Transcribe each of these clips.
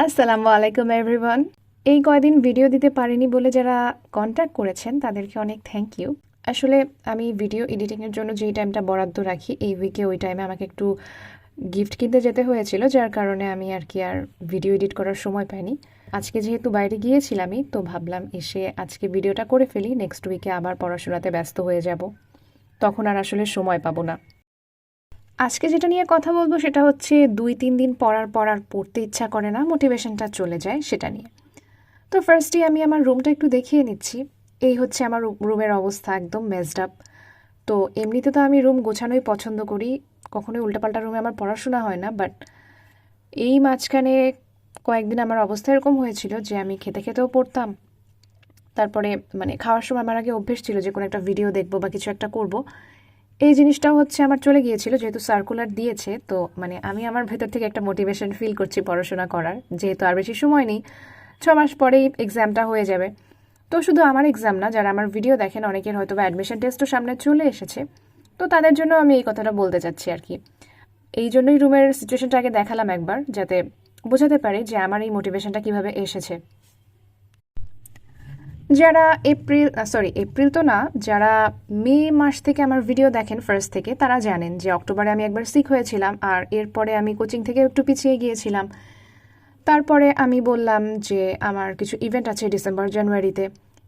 আসসালামু আলাইকুম এভরিওয়ান। এই কয়দিন ভিডিও দিতে পারিনি বলে যারা কন্ট্যাক্ট করেছেন তাদেরকে অনেক থ্যাংক ইউ। আসলে আমি ভিডিও এডিটিংয়ের জন্য যেই টাইমটা বরাদ্দ রাখি এই উইকে ওই টাইমে আমাকে একটু গিফট কিনতে যেতে হয়েছিল, যার কারণে আমি আর ভিডিও এডিট করার সময় পাইনি। আজকে যেহেতু বাইরে গিয়েছিলামই তো ভাবলাম এসে আজকে ভিডিওটা করে ফেলি, নেক্সট উইকে আবার পড়াশোনাতে ব্যস্ত হয়ে যাব, তখন আর আসলে সময় পাবো না। আজকে যেটা নিয়ে কথা বলবো সেটা হচ্ছে 2-3 দিন পড়ার পর আর পড়তে ইচ্ছা করে না, মোটিভেশনটা চলে যায় সেটা নিয়ে। তো ফার্স্টে আমি আমার রুমটা একটু দেখিয়ে নিচ্ছি। এই হচ্ছে আমার রুমের অবস্থা, একদম মেজড আপ। তো এমনিতে তো আমি রুম গোছানোই পছন্দ করি, কখনোই উল্টাপাল্টা রুমে আমার পড়াশোনা হয় না। বাট এই মাঝখানে কয়েকদিন আমার অবস্থা এরকম হয়েছিল যে আমি খেতে খেতেও পড়তাম, তারপরে মানে খাওয়ার সময় আমার আগে অভ্যেস ছিল যে কোনো একটা ভিডিও দেখবো বা কিছু একটা করব। এই জিনিসটাও হচ্ছে আমার চলে গিয়েছিল, যেহেতু সার্কুলার দিয়েছে। তো মানে আমি আমার ভেতর থেকে একটা মোটিভেশন ফিল করছি পড়াশোনা করার, যেহেতু আর বেশি সময় নেই, 6 মাস পরেই এক্সামটা হয়ে যাবে। তো শুধু আমার এক্সাম না, যারা আমার ভিডিও দেখেন অনেকের হয়তো বা অ্যাডমিশন টেস্টও সামনে চলে এসেছে। তো তাদের জন্য আমি এই কথাটা বলতে চাচ্ছি আর কি। এই জন্যই রুমের সিচুয়েশনটা আগে দেখালাম একবার, যাতে বোঝাতে পারে যে আমার এই মোটিভেশনটা কিভাবে এসেছে। যারা এপ্রিল তো না, যারা মে মাস থেকে আমার ভিডিও দেখেন ফার্স্ট থেকে, তারা জানেন যে অক্টোবরে আমি একবার সিক হয়েছিলাম, আর এরপরে আমি কোচিং থেকে একটু পিছিয়ে গিয়েছিলাম। তারপরে আমি বললাম যে আমার কিছু ইভেন্ট আছে ডিসেম্বর জানুয়ারিতে,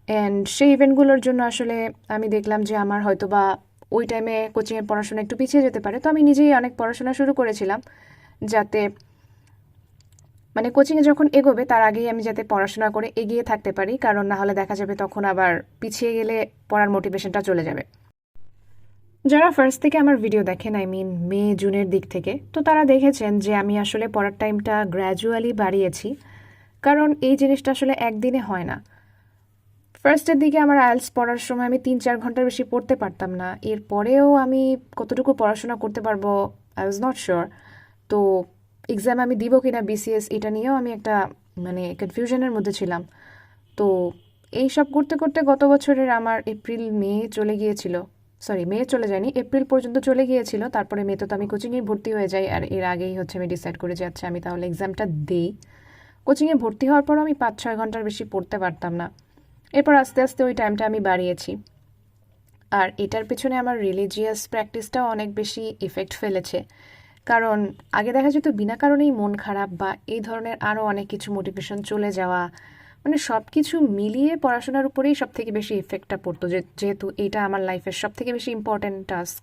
অ্যান্ড সেই ইভেন্টগুলোর জন্য আসলে আমি দেখলাম যে আমার হয়তো বা ওই টাইমে কোচিংয়ের পড়াশোনা একটু পিছিয়ে যেতে পারে। তো আমি নিজেই অনেক পড়াশোনা শুরু করেছিলাম, যাতে মানে কোচিংয়ে যখন এগোবে তার আগেই আমি যাতে পড়াশোনা করে এগিয়ে থাকতে পারি, কারণ না হলে দেখা যাবে তখন আবার পিছিয়ে গেলে পড়ার মোটিভেশনটা চলে যাবে। যারা ফার্স্ট থেকে আমার ভিডিও দেখেন, আই মিন মে জুনের দিক থেকে, তো তারা দেখেছেন যে আমি আসলে পড়ার টাইমটা গ্র্যাজুয়ালি বাড়িয়েছি, কারণ এই জিনিসটা আসলে একদিনে হয় না। ফার্স্টের দিকে আমার আইএলটিএস পড়ার সময় আমি 3-4 ঘন্টার বেশি পড়তে পারতাম না, এরপরেও আমি কতটুকু পড়াশোনা করতে পারবো আই ওয়াজ নট শিওর। তো এক্সাম আমি দিব কিনা বিসিএস, এটা নিয়েও আমি একটা মানে কনফিউশনের মধ্যে ছিলাম। তো এই সব করতে করতে গত বছরের আমার এপ্রিল মে চলে গিয়েছিল, সরি মে চলে যায়নি, এপ্রিল পর্যন্ত চলে গিয়েছিল। তারপরে মেতে তো আমি কোচিংয়ে ভর্তি হয়ে যাই, আর এর আগেই হচ্ছে আমি ডিসাইড করে যে আচ্ছা আমি তাহলে এক্সামটা দিই। কোচিংয়ে ভর্তি হওয়ার পরও আমি 5-6 ঘন্টার বেশি পড়তে পারতাম না। এরপর আস্তে আস্তে ওই টাইমটা আমি বাড়িয়েছি। আর এটার পেছনে আমার রিলিজিয়াস প্র্যাকটিসটাও অনেক বেশি ইফেক্ট ফেলেছে, কারণ আগে দেখা যেত বিনা কারণেই মন খারাপ বা এই ধরনের আরও অনেক কিছু মোটিভেশন চলে যাওয়া, মানে সব কিছু মিলিয়ে পড়াশোনার উপরেই সব থেকে বেশি ইফেক্টটা পড়তো, যেহেতু এটা আমার লাইফের সব থেকে বেশি ইম্পর্ট্যান্ট টাস্ক।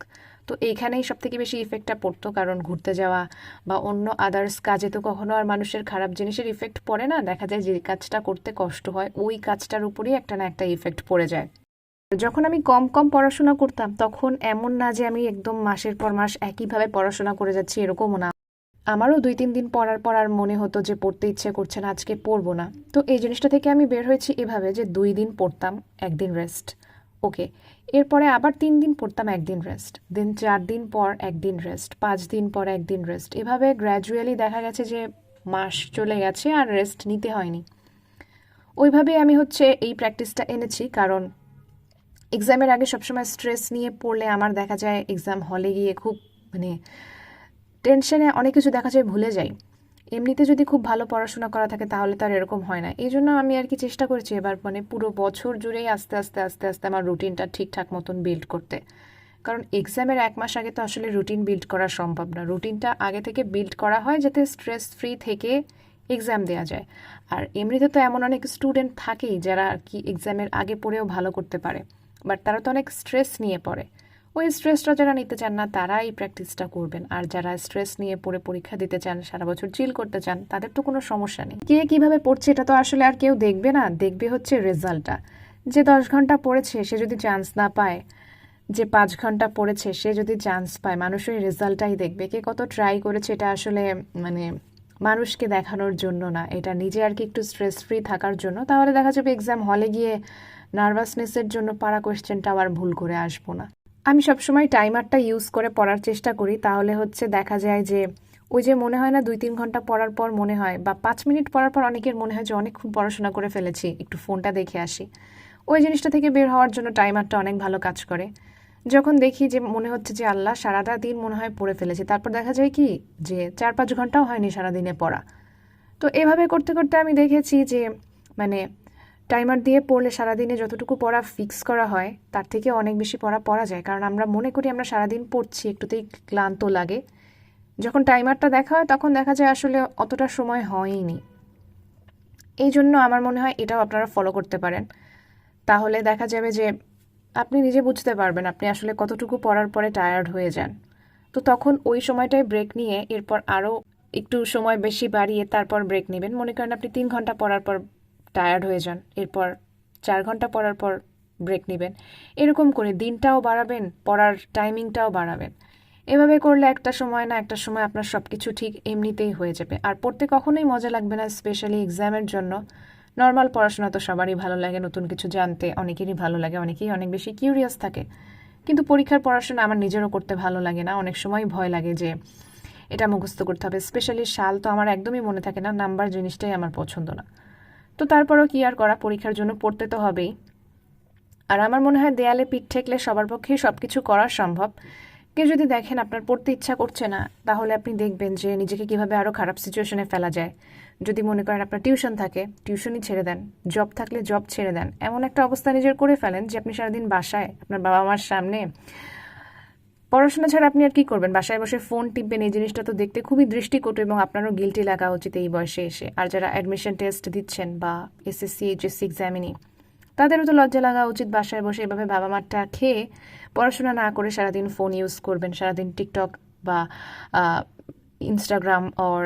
তো এইখানেই সব থেকে বেশি ইফেক্টটা পড়তো, কারণ ঘুরতে যাওয়া বা অন্য আদার্স কাজে তো কখনো আর মানুষের খারাপ জিনিসের ইফেক্ট পড়ে না, দেখা যায় যে কাজটা করতে কষ্ট হয় ওই কাজটার উপরেই একটা না একটা ইফেক্ট পড়ে যায়। যখন আমি কম কম পড়াশোনা করতাম তখন এমন না যে আমি একদম মাসের পর মাস একইভাবে পড়াশোনা করে যাচ্ছি, এরকমও না। আমারও 2-3 দিন পড়ার পর আর মনে হতো যে পড়তে ইচ্ছে করছে না, আজকে পড়বো না। তো এই জিনিসটা থেকে আমি বের হয়েছি এভাবে যে 2 দিন পড়তাম, একদিন রেস্ট, ওকে। এরপরে আবার 3 দিন পড়তাম, একদিন রেস্ট, দেন 4 দিন পর একদিন রেস্ট, 5 দিন পর একদিন রেস্ট, এভাবে গ্র্যাজুয়ালি দেখা গেছে যে মাস চলে গেছে আর রেস্ট নিতে হয়নি। ওইভাবে আমি হচ্ছে এই প্র্যাকটিসটা এনেছি, কারণ এক্সামের আগে সবসময় স্ট্রেস নিয়ে পড়লে আমার দেখা যায় এক্সাম হলে গিয়ে খুব মানে টেনশনে অনেক কিছু দেখা যায় ভুলে যাই। এমনিতে যদি খুব ভালো পড়াশোনা করা থাকে তাহলে তো আর এরকম হয় না। এই জন্য আমি আর কি চেষ্টা করেছি এবার মানে পুরো বছর জুড়েই আস্তে আস্তে আস্তে আস্তে আমার রুটিনটা ঠিকঠাক মতন বিল্ড করতে। কারণ এক্সামের 1 মাস আগে তো আসলে রুটিন বিল্ড করা সম্ভব না, রুটিনটা আগে থেকে বিল্ড করা হয় যাতে স্ট্রেস ফ্রি থেকে এক্সাম দেওয়া যায়। আর এমনিতে তো এমন অনেক স্টুডেন্ট থাকেই যারা আর কি এক্সামের আগে পড়েও ভালো করতে পারে, বাট তারা তো অনেক স্ট্রেস নিয়ে পড়ে। ওই স্ট্রেসটা যারা নিতে চান না তারা এই প্র্যাকটিসটা করবেন, আর যারা স্ট্রেস নিয়ে পড়ে পরীক্ষা দিতে চান, সারা বছর চিল করতে চান, তাদের তো কোনো সমস্যা নেই। কে কিভাবে পড়ছে এটা তো আসলে আর কেউ দেখবে না, দেখবে হচ্ছে রেজাল্টটা। যে 10 ঘন্টা পড়েছে সে যদি চান্স না পায়, যে 5 ঘন্টা পড়েছে সে যদি চান্স পায়, মানুষ ওই রেজাল্টটাই দেখবে। কে কত ট্রাই করেছে এটা আসলে মানে মানুষকে দেখানোর জন্য না, এটা নিজে আর কি একটু স্ট্রেস ফ্রি থাকার জন্য। তাহলে দেখা যাবে এক্সাম হলে গিয়ে নার্ভাসনেসের জন্য পারা কোয়েশ্চেনটা আবার ভুল করে আসবো না। আমি সবসময় টাইমারটা ইউজ করে পড়ার চেষ্টা করি, তাহলে হচ্ছে দেখা যায় যে ওই যে মনে হয় না 2-3 ঘন্টা পড়ার পর মনে হয়, বা 5 মিনিট পড়ার পর অনেকের মনে হয় যে অনেকক্ষণ পড়াশোনা করে ফেলেছি, একটু ফোনটা দেখে আসি। ওই জিনিসটা থেকে বের হওয়ার জন্য টাইমারটা অনেক ভালো কাজ করে। যখন দেখি যে মনে হচ্ছে যে আল্লাহ সারাটা দিন মনে হয় পড়ে ফেলেছি, তারপর দেখা যায় কি যে 4-5 ঘন্টাও হয়নি সারাদিনে পড়া। তো তো এভাবে করতে করতে আমি দেখেছি যে মানে টাইমার দিয়ে পড়লে সারাদিনে যতটুকু পড়া ফিক্স করা হয় তার থেকে অনেক বেশি পড়া যায়, কারণ আমরা মনে করি আমরা সারাদিন পড়ছি, একটুতেই ক্লান্ত লাগে। যখন টাইমারটা দেখা হয় তখন দেখা যায় আসলে অতটা সময় হয়নি। এই জন্য আমার মনে হয় এটাও আপনারা ফলো করতে পারেন। তাহলে দেখা যাবে যে আপনি নিজে বুঝতে পারবেন আপনি আসলে কতটুকু পড়ার পরে টায়ার্ড হয়ে যান। তো তখন ওই সময়টায় ব্রেক নিয়ে এরপর আরও একটু সময় বেশি বাড়িয়ে তারপর ব্রেক নেবেন। মনে করেন আপনি 3 ঘন্টা পড়ার পর টায়ার্ড হয়ে যান, এরপর 4 ঘন্টা পড়ার পর ব্রেক নেবেন। এরকম করে দিনটাও বাড়াবেন, পড়ার টাইমিংটাও বাড়াবেন। এভাবে করলে একটা সময় না একটা সময় আপনার সব কিছু ঠিক এমনিতেই হয়ে যাবে। আর পড়তে কখনোই মজা লাগবে না, স্পেশালি এক্সামের জন্য। নর্মাল পড়াশোনা তো সবারই ভালো লাগে, নতুন কিছু জানতে অনেকেরই ভালো লাগে, অনেকেই অনেক বেশি কিউরিয়াস থাকে। কিন্তু পরীক্ষার পড়াশোনা আমার নিজেরও করতে ভালো লাগে না, অনেক সময় ভয় লাগে যে এটা মুখস্থ করতে হবে। স্পেশালি সাল তো আমার একদমই মনে থাকে না, নাম্বার জিনিসটাই আমার পছন্দ না। তো তারপরও কি আর করা, পরীক্ষার জন্য পড়তে তো হবেই। আর আমার মনে হয় দেয়ালে পিঠ ঠেকলে সবার পক্ষেই সব কিছু করা সম্ভব। কেউ যদি দেখেন আপনার পড়তে ইচ্ছা করছে না, তাহলে আপনি দেখবেন যে নিজেকে কিভাবে আরও খারাপ সিচুয়েশনে ফেলা যায়। যদি মনে করেন আপনার টিউশন থাকে, টিউশনই ছেড়ে দেন। জব থাকলে জব ছেড়ে দেন। এমন একটা অবস্থা নিজের করে ফেলেন যে আপনি সারাদিন বাসায় আপনার বাবা মার সামনে পড়াশোনা ছাড়া আপনি আর কি করবেন, বাসায় বসে ফোন টিপবেন। এই জিনিসটা তো দেখতে খুবই দৃষ্টিকটু এবং আপনারও গিল্টি লাগা উচিত এই বয়সে এসে। আর যারা অ্যাডমিশন টেস্ট দিচ্ছেন বা এসএসসি এইচএসসি এক্সামিনি, তাদেরও তো লজ্জা লাগা উচিত বাসায় বসে এভাবে বাবা মারটা খেয়ে পড়াশোনা না করে সারাদিন ফোন ইউজ করবেন, সারাদিন টিকটক বা ইনস্টাগ্রাম অর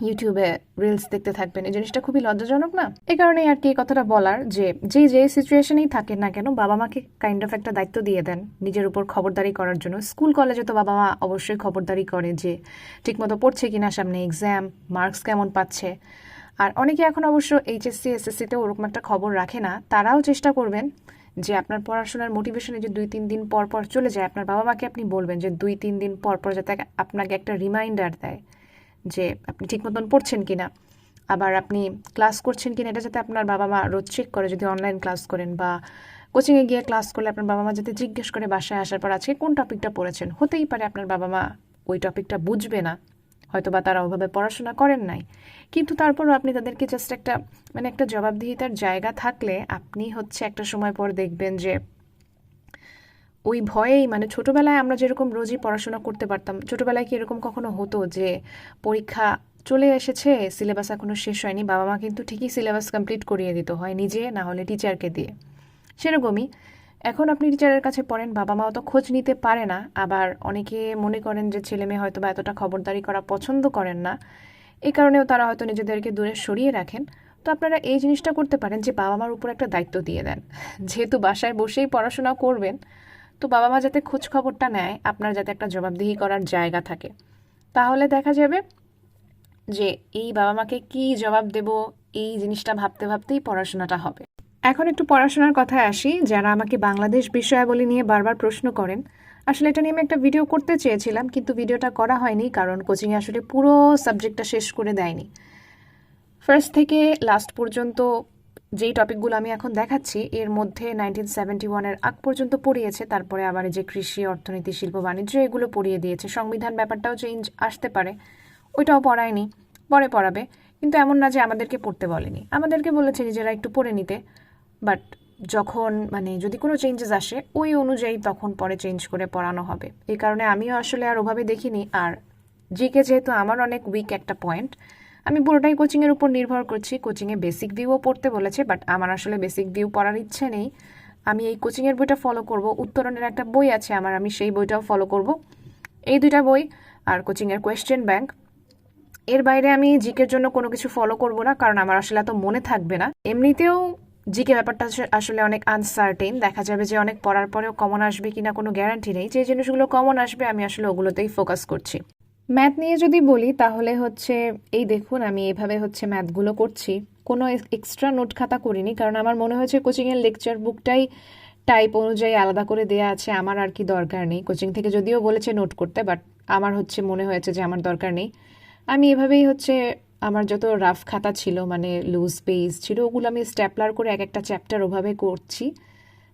ইউটিউবে রিলস দেখতে থাকবেন। এই জিনিসটা খুবই লজ্জাজনক না? এই কারণেই আর কি এই কথাটা বলার যে যে সিচুয়েশনেই থাকেন না কেন বাবা মাকে কাইন্ড অফ একটা দায়িত্ব দিয়ে দেন নিজের উপর খবরদারি করার জন্য। স্কুল কলেজে তো বাবা মা অবশ্যই খবরদারি করে যে ঠিকমতো পড়ছে কিনা, সামনে এক্সাম, মার্কস কেমন পাচ্ছে। আর অনেকে এখন অবশ্য এইচএসসি এসএসসিতে ওরকম একটা খবর রাখে না, তারাও চেষ্টা করবেন যে আপনার পড়াশোনার মোটিভেশনে যে 2-3 দিন পর পর চলে যায়, আপনার বাবা মাকে আপনি বলবেন যে 2-3 দিন পর পর যাতে আপনাকে একটা রিমাইন্ডার দেয় যে আপনি ঠিক মতন পড়ছেন কিনা, আবার আপনি ক্লাস করছেন কিনা, এটা যাতে আপনার বাবা মা রোজ চেক করে। যদি অনলাইন ক্লাস করেন বা কোচিংয়ে গিয়ে ক্লাস করলে আপনার বাবা মা যাতে জিজ্ঞেস করে বাসায় আসার পর আজকে কোন টপিকটা পড়েছেন। হতেই পারে আপনার বাবা মা ওই টপিকটা বুঝবে না, হয়তো বা তারা ওভাবে পড়াশোনা করেন নাই, কিন্তু তারপরও আপনি তাদেরকে জাস্ট একটা একটা জবাবদিহিতার জায়গা থাকলে আপনি হচ্ছে একটা সময় পর দেখবেন যে ওই ভয়েই ছোটবেলায় আমরা যেরকম রোজই পড়াশোনা করতে পারতাম, ছোটবেলায় কি এরকম কখনো হতো যে পরীক্ষা চলে এসেছে, সিলেবাস এখনো শেষ হয়নি, বাবা মা কিন্তু ঠিকই সিলেবাস কমপ্লিট করিয়ে দিত, হয় নিজে না হলে টিচারকে দিয়ে। সেরকমই এখন আপনি টিচারের কাছে পড়েন, বাবা মাও তো খোঁজ নিতে পারে না। আবার অনেকে মনে করেন যে ছেলে মেয়ে হয়তো বা এতটা খবরদারি করা পছন্দ করেন না, এই কারণেও তারা হয়তো নিজেদেরকে দূরে সরিয়ে রাখেন। তো আপনারা এই জিনিসটা করতে পারেন যে বাবা মার উপর একটা দায়িত্ব দিয়ে দেন। যেহেতু বাসায় বসেই পড়াশোনা করবেন, তো বাবা মা যাতে খোঁজ খবরটা নেয়, আপনার যাতে একটা জবাবদিহি করার জায়গা থাকে। তাহলে দেখা যাবে যে এই বাবা মাকে কি জবাব দেব, এই জিনিসটা ভাবতে ভাবতেই পড়াশোনাটা হবে। এখন একটু পড়াশোনার কথায় আসি। যারা আমাকে বাংলাদেশ বিষয়াবলী নিয়ে বারবার প্রশ্ন করেন, আসলে এটা নিয়ে আমি একটা ভিডিও করতে চেয়েছিলাম, কিন্তু ভিডিওটা করা হয়নি কারণ কোচিংয়ে আসলে পুরো সাবজেক্টটা শেষ করে দেয়নি। ফার্স্ট থেকে লাস্ট পর্যন্ত যেই টপিকগুলো আমি এখন দেখাচ্ছি এর মধ্যে 1971-এর আগ পর্যন্ত পড়িয়েছে, তারপরে আবার এই যে কৃষি, অর্থনীতি, শিল্প, বাণিজ্য এগুলো পড়িয়ে দিয়েছে। সংবিধান ব্যাপারটাও চেঞ্জ আসতে পারে, ওইটাও পড়ায়নি, পরে পড়াবে। কিন্তু এমন না যে আমাদেরকে পড়তে বলেনি, আমাদেরকে বলেছে নিজেরা একটু পড়ে নিতে। বাট যখন যদি কোনো চেঞ্জেস আসে ওই অনুযায়ী তখন পরে চেঞ্জ করে পড়ানো হবে। এই কারণে আমিও আসলে আর ওভাবে দেখিনি। আর জিকে যেহেতু আমার অনেক উইক একটা পয়েন্ট, আমি পুরোটাই কোচিংয়ের উপর নির্ভর করছি। কোচিংয়ে বেসিক ভিউও পড়তে বলেছে, বাট আমার আসলে বেসিক ভিউ পড়ার ইচ্ছে নেই। আমি এই কোচিংয়ের বইটা ফলো করব, উত্তরণের একটা বই আছে আমার, আমি সেই বইটাও ফলো করব। এই দুইটা বই আর কোচিংয়ের কোয়েশ্চেন ব্যাংক, এর বাইরে আমি জিকের জন্য কোনো কিছু ফলো করব না, কারণ আমার আসলে এত মনে থাকবে না। এমনিতেও জিকে ব্যাপারটা আসলে অনেক আনসার্টেন, দেখা যাবে যে অনেক পড়ার পরেও কমন আসবে কিনা কোনো গ্যারান্টি নেই। যে জিনিসগুলো কমন আসবে আমি আসলে ওগুলোতেই ফোকাস করছি। ম্যাথ নিয়ে যদি বলি তাহলে হচ্ছে এই দেখুন আমি এভাবে ম্যাথগুলো করছি, কোনো এক্সট্রা নোট খাতা করিনি, কারণ আমার মনে হয়েছে কোচিংয়ের লেকচার বুকটাই টাইপ অনুযায়ী আলাদা করে দেয়া আছে, আমার আর কি দরকার নেই। কোচিং থেকে যদিও বলেছে নোট করতে, বাট আমার মনে হয়েছে যে আমার দরকার নেই। আমি এভাবেই আমার যত রাফ খাতা ছিল লুজ পেজ ছিল ওগুলো আমি স্ট্যাপলার করে এক একটা চ্যাপ্টার ওভাবে করছি,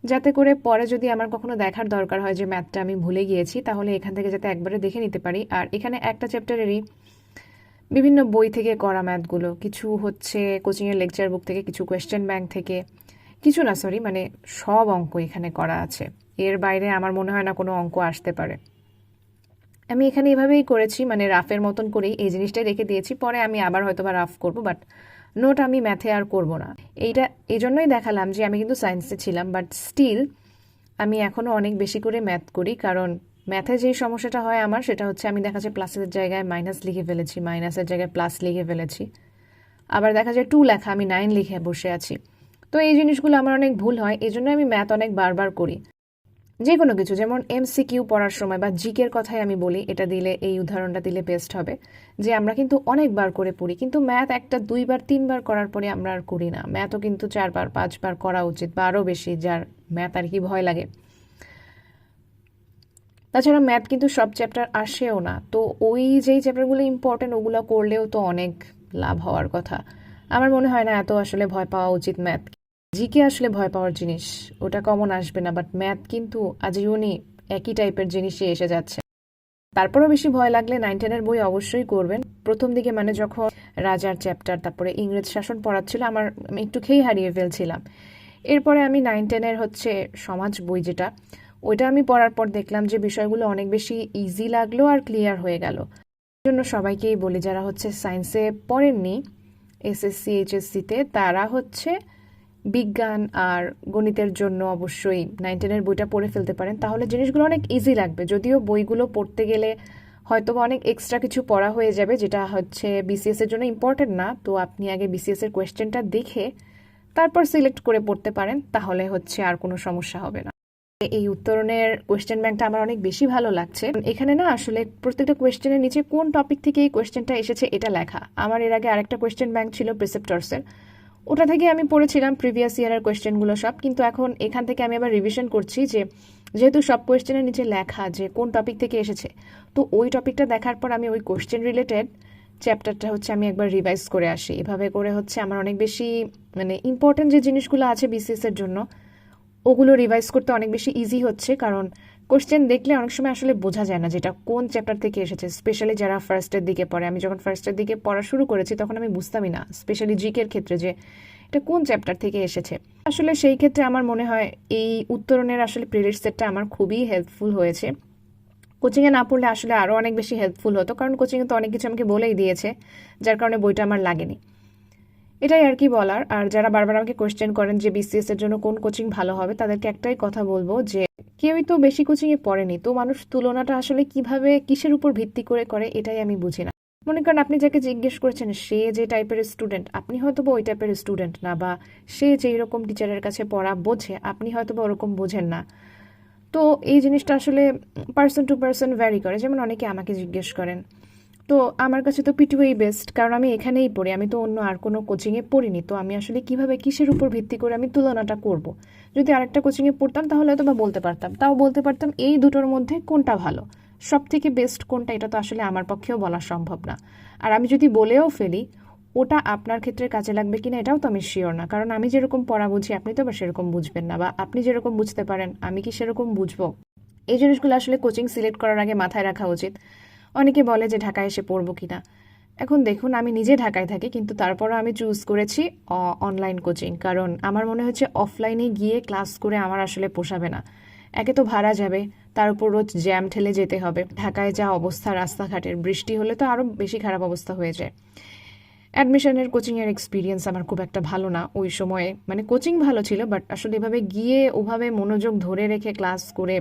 যাতে করে পরে যদি আমার কখনো দেখার দরকার হয় যে ম্যাথটা আমি ভুলে গিয়েছি, তাহলে এখান থেকে যাতে একবারে দেখে নিতে পারি। আর এখানে একটা চ্যাপ্টারেরই বিভিন্ন বই থেকে করা ম্যাথগুলো, কিছু হচ্ছে কোচিংয়ের লেকচার বুক থেকে, কিছু কোয়েশ্চেন ব্যাংক থেকে, কিছু না সরি মানে সব অঙ্ক এখানে করা আছে। এর বাইরে আমার মনে হয় না কোনো অঙ্ক আসতে পারে। আমি এখানে এভাবেই করেছি, মানে রাফের মতন করেই এই জিনিসটাই রেখে দিয়েছি, পরে আমি আবার হয়তো বা রাফ করবো, বাট নোট আমি ম্যাথে আর করব না। এইটা এই জন্যই দেখালাম যে আমি কিন্তু সায়েন্সে ছিলাম, বাট স্টিল আমি এখনও অনেক বেশি করে ম্যাথ করি, কারণ ম্যাথে যেই সমস্যাটা হয় আমার সেটা হচ্ছে আমি দেখা যায় প্লাসের জায়গায় মাইনাস লিখে ফেলেছি, মাইনাসের জায়গায় প্লাস লিখে ফেলেছি, আবার দেখা যায় 2 লেখা আমি 9 লিখে বসে আছি। তো এই জিনিসগুলো আমার অনেক ভুল হয়, এই জন্য আমি ম্যাথ অনেক বারবার করি। যে কোনো কিছু, যেমন এমসিকিউ পড়ার সময় বা জিকের কথাই আমি বলি, এটা দিলে এই উদাহরণটা দিলে বেস্ট হবে, যে আমরা কিন্তু অনেকবার করে পড়ি, কিন্তু ম্যাথ একটা 2বার 3বার করার পরে আমরা আর করি না। ম্যাথও কিন্তু 4বার 5বার করা উচিত, বা আরও বেশি, যার ম্যাথ আর কি ভয় লাগে। তাছাড়া ম্যাথ কিন্তু সব চ্যাপ্টার আসেও না, তো ওই যেই চ্যাপ্টারগুলো ইম্পর্টেন্ট ওগুলো করলেও তো অনেক লাভ হওয়ার কথা। আমার মনে হয় না এত আসলে ভয় পাওয়া উচিত ম্যাথ। জিকে আসলে ভয় পাওয়ার জিনিস, ওটা কমন আসবে না, বাট ম্যাথ কিন্তু আজীবনই একই টাইপের জিনিসই এসে যাচ্ছে। তারপরেও বেশি ভয় লাগলে 9-10-এর বই অবশ্যই করবেন। প্রথম দিকে মানে যখন রাজার চ্যাপ্টার, তারপরে ইংরেজ শাসন পড়াচ্ছিল, আমি একটু খেই হারিয়ে ফেলছিলাম। এরপরে আমি 9-10-এর হচ্ছে সমাজ বই যেটা, ওইটা আমি পড়ার পর দেখলাম যে বিষয়গুলো অনেক বেশি ইজি লাগলো আর ক্লিয়ার হয়ে গেল। এই জন্য সবাইকেই বলি যারা হচ্ছে সায়েন্সে পড়েননি এসএসসি এইচএসসিতে, তারা হচ্ছে বিজ্ঞান আর গণিতের জন্য অবশ্যই 9-10-এর বইটা পড়ে ফেলতে পারেন, তাহলে জিনিসগুলো অনেক ইজি লাগবে। যদিও বইগুলো পড়তে গেলে হয়তো অনেক এক্সট্রা কিছু পড়া হয়ে যাবে, যেটা হচ্ছে বিসিএস এর জন্য ইম্পর্টেন্ট না, তো আপনি আগে বিসিএস এর কোয়েশ্চেনটা দেখে তারপর সিলেক্ট করে পড়তে পারেন, তাহলে হচ্ছে আর কোনো সমস্যা হবে না। এই উত্তরণের কোয়েশ্চেন ব্যাংকটা আমার অনেক বেশি ভালো লাগছে। এখানে না আসলে প্রত্যেকটা কোয়েশ্চেনের নিচে কোন টপিক থেকে এই কোয়েশ্চেনটা এসেছে এটা লেখা। আমার এর আগে আরেকটা কোয়েশ্চেন ব্যাংক ছিল প্রিসেপ্টরসের, ওটা থেকে আমি পড়েছিলাম প্রিভিয়াস ইয়ারের কোয়েশ্চেনগুলো সব, কিন্তু এখন এখান থেকে আমি আবার রিভিশন করছি, যে যেহেতু সব কোয়েশ্চেনের নিচে লেখা যে কোন টপিক থেকে এসেছে, তো ওই টপিকটা দেখার পর আমি ওই কোয়েশ্চেন রিলেটেড চ্যাপ্টারটা হচ্ছে আমি একবার রিভাইজ করে আসি। এভাবে করে হচ্ছে আমার অনেক বেশি মানে ইম্পর্টেন্ট যে জিনিসগুলো আছে বিসিএস এর জন্য ওগুলো রিভাইজ করতে অনেক বেশি ইজি হচ্ছে, কারণ কোশ্চেন দেখলে অনেক সময় আসলে বোঝা যায় না যেটা কোন চ্যাপ্টার থেকে এসেছে, স্পেশালি যারা ফার্স্টের দিকে পড়ে। আমি যখন ফার্স্টের দিকে পড়া শুরু করেছি তখন আমি বুঝতামই না, স্পেশালি জিকের ক্ষেত্রে, যে এটা কোন চ্যাপ্টার থেকে এসেছে। আসলে সেই ক্ষেত্রে আমার মনে হয় এই উত্তরণের আসলে প্লেলিস্ট সেটটা আমার খুবই হেল্পফুল হয়েছে। কোচিংয়ে না পড়লে আসলে আরও অনেক বেশি হেল্পফুল হতো, কারণ কোচিংয়ে তো অনেক কিছু আমাকে বলেই দিয়েছে, যার কারণে বইটা আমার লাগেনি। এটাই আর কি বলার। আর যারা বারবার আমাকে কোয়েশ্চেন করেন যে বিসিএস এর জন্য কোন কোচিং ভালো হবে, তাদেরকে একটাই কথা বলবো যে কেউই তো বেশি কোচিংয়ে পড়েনি, তো মানুষ তুলনাটা আসলে কিভাবে কিসের উপর ভিত্তি করে করে এটাই আমি বুঝি না। মনে করেন আপনি যাকে জিজ্ঞেস করেছেন সে যে টাইপের স্টুডেন্ট, আপনি হয়তো বা ওই টাইপের স্টুডেন্ট না, বা সে যেই রকম টিচারের কাছে পড়া বোঝে আপনি হয়তো বা ওরকম বোঝেন না। তো এই জিনিসটা আসলে পার্সন টু পার্সন ভ্যারি করে। যেমন অনেকে আমাকে জিজ্ঞেস করেন, তো আমার কাছে তো পিটুয়েই বেস্ট, কারণ আমি এখানেই পড়ি, আমি তো অন্য আর কোনো কোচিংয়ে পড়িনি, তো আমি আসলে কিভাবে কিসের উপর ভিত্তি করে আমি তুলনাটা করব। যদি আরেকটা কোচিংয়ে পড়তাম তাহলে হয়তো বা বলতে পারতাম, তাও বলতে পারতাম এই দুটোর মধ্যে কোনটা ভালো, সব থেকে বেস্ট কোনটা, এটা তো আসলে আমার পক্ষেও বলা সম্ভব না। আর আমি যদি বলেও ফেলি ওটা আপনার ক্ষেত্রে কাজে লাগবে কিনা এটাও তো আমি শিওর না, কারণ আমি যেরকম পড়া বুঝি আপনি তো আবার সেরকম বুঝবেন না, বা আপনি যেরকম বুঝতে পারেন আমি কি সেরকম বুঝবো। এই জিনিসগুলো আসলে কোচিং সিলেক্ট করার আগে মাথায় রাখা উচিত। অনেকে বলে যে ঢাকায় এসে পড়বো কিনা। এখন দেখুন আমি নিজে ঢাকায় থাকি, কিন্তু তারপরও আমি চুজ করেছি অনলাইন কোচিং, কারণ আমার মনে হচ্ছে অফলাইনে গিয়ে ক্লাস করে আমার আসলে পোষাবে না। একে তো ভাড়া যাবে, তার উপর রোজ জ্যাম ঠেলে যেতে হবে, ঢাকায় যা অবস্থা রাস্তাঘাটের, বৃষ্টি হলে তো আরও বেশি খারাপ অবস্থা হয়ে যায়। অ্যাডমিশনের কোচিংয়ের এক্সপিরিয়েন্স আমার খুব একটা ভালো না ওই সময়ে, মানে কোচিং ভালো ছিল বাট আসলে এভাবে গিয়ে ওভাবে মনোযোগ ধরে রেখে ক্লাস করে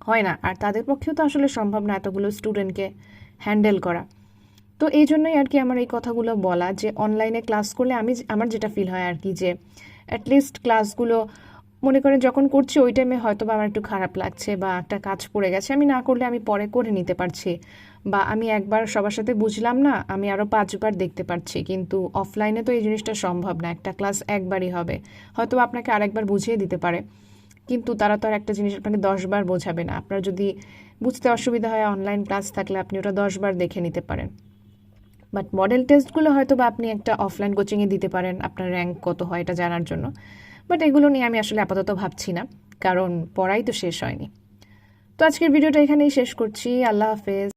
হয় না, আর তাদের পক্ষেও তো আসলে সম্ভব না এতগুলো স্টুডেন্টকে হ্যান্ডেল করা। তো এই জন্যই আর কি আমার এই কথাগুলো বলা, যে অনলাইনে ক্লাস করলে আমার যেটা ফিল হয় আর কি, যে অ্যাটলিস্ট ক্লাসগুলো মনে করেন যখন করছি ওই টাইমে হয়তো বা আমার একটু খারাপ লাগছে বা একটা কাজ পড়ে গেছে, আমি না করলে আমি পরে করে নিতে পারছি, বা আমি একবার সবার সাথে বুঝলাম না আমি আরও 5বার দেখতে পারছি। কিন্তু অফলাইনে তো এই জিনিসটা সম্ভব না, একটা ক্লাস একবারই হবে, হয়তো আপনাকে আরেকবার বুঝিয়ে দিতে পারে, কিন্তু তারা তো আর একটা জিনিস আপনাকে 10বার বোঝাবে না। আপনার যদি বুঝতে অসুবিধা হয় অনলাইন ক্লাস থাকলে আপনি ওটা 10বার দেখে নিতে পারেন। বাট মডেল টেস্টগুলো হয়তো বা আপনি একটা অফলাইন কোচিংয়ে দিতে পারেন আপনার র্যাঙ্ক কত হয় এটা জানার জন্য। বাট এগুলো নিয়ে আমি আসলে আপাতত ভাবছি না, কারণ পড়াই তো শেষ হয়নি। তো আজকের ভিডিওটা এখানেই শেষ করছি। আল্লাহ হাফেজ।